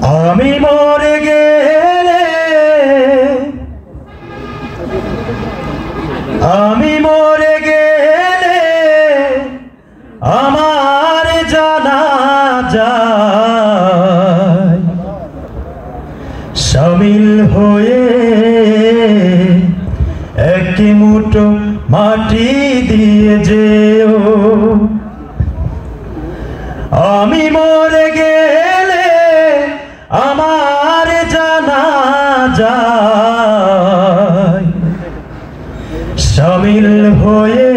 আমি মরে গেলে আমার জানাজায় শামিল হয়ে এক মুঠো মাটি দিয়ে যেও। আমি মরে গেলে আমার জানাজায় শামিল হয়ে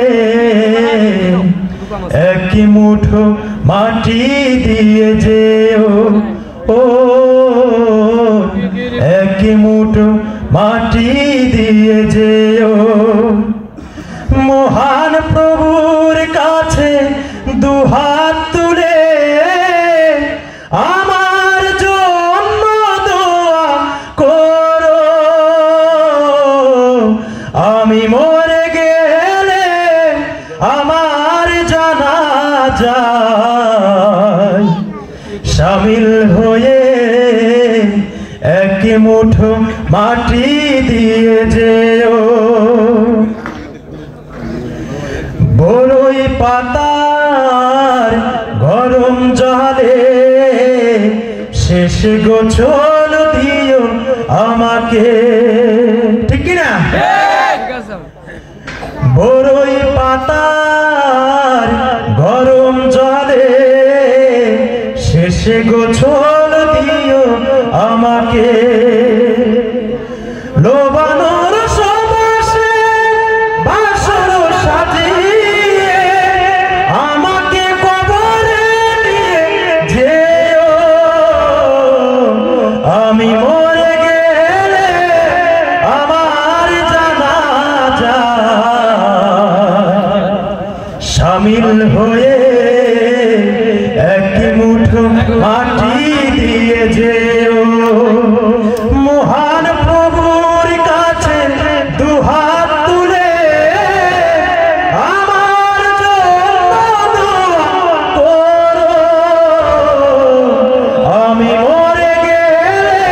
এক মুঠো মাটি দিয়ে যেও। ও এক মুঠো মাটি দিয়ে যেও। মহান প্রভুর কাছে দুহাত তুলে আমার জন্য দোয়া করো। আমি মরে গেলে আমার জানাজায় শামিল হয়ে এক মুঠো মাটি দিয়ে যেও। বড়ই পাতার গরম জলে শেষ গোছল দিও আমাকে, ঠিক না? বড়ই পাতার গরম জলে শেষ গোছল দিও আমাকে। লোবানোর সবাসে বাসর সাজিয়ে আমাকে কবরে নিয়ে যেও। আমি মরে গেলে আমার জানাজায় শামিল হয়ে এক মুঠো মাটি দিয়ে যেও। মহান প্রভুর কাছে দুহাত তুলে আমার জন্য দোয়া করো। আমি মরে গেলে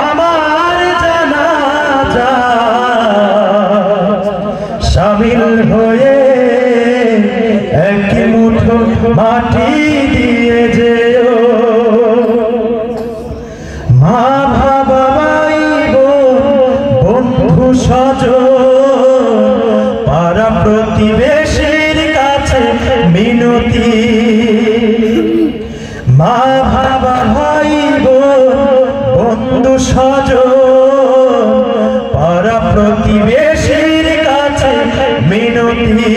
আমার জানাজায় শামিল হয়ে এক মুঠো মাটি দিয়ে যেও। মা বাবা ভাই বন্ধু স্বজন পাড়া প্রতিবেশীর কাছে মিনতি। মা বাবা ভাই বন্ধু স্বজন পাড়া প্রতিবেশীর কাছে মিনতি।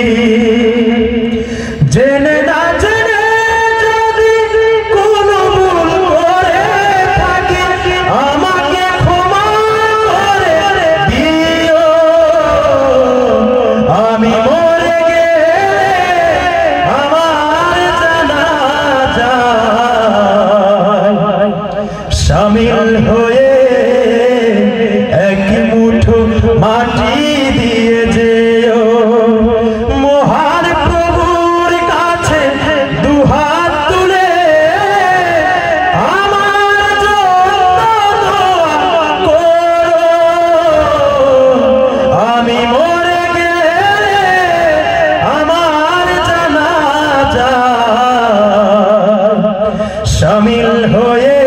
জেনে না জেনে যদি কোনো ভুল করে থাকি আমাকে ক্ষমা করে দিও। আমি মরে গেলে আমার জানাজায় শামিল হয়ে এক মুঠো মাটি দিয়ে যেও। মহান প্রভুর কাছে দুহাত তুলে আমার জন্য দোয়া করো। আমি মরে গেলে আমার জানাজায় শামিল হয়ে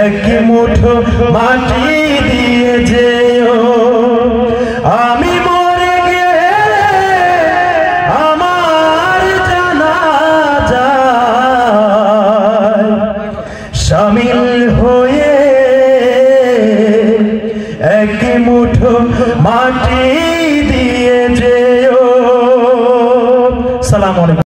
এক মুঠো মাটি দিয়ে যেও। আমি মরে গেলে আমার জানাজায় শামিল হয়ে এক মুঠো মাটি দিয়ে যেও। সালাম আলাইকুম।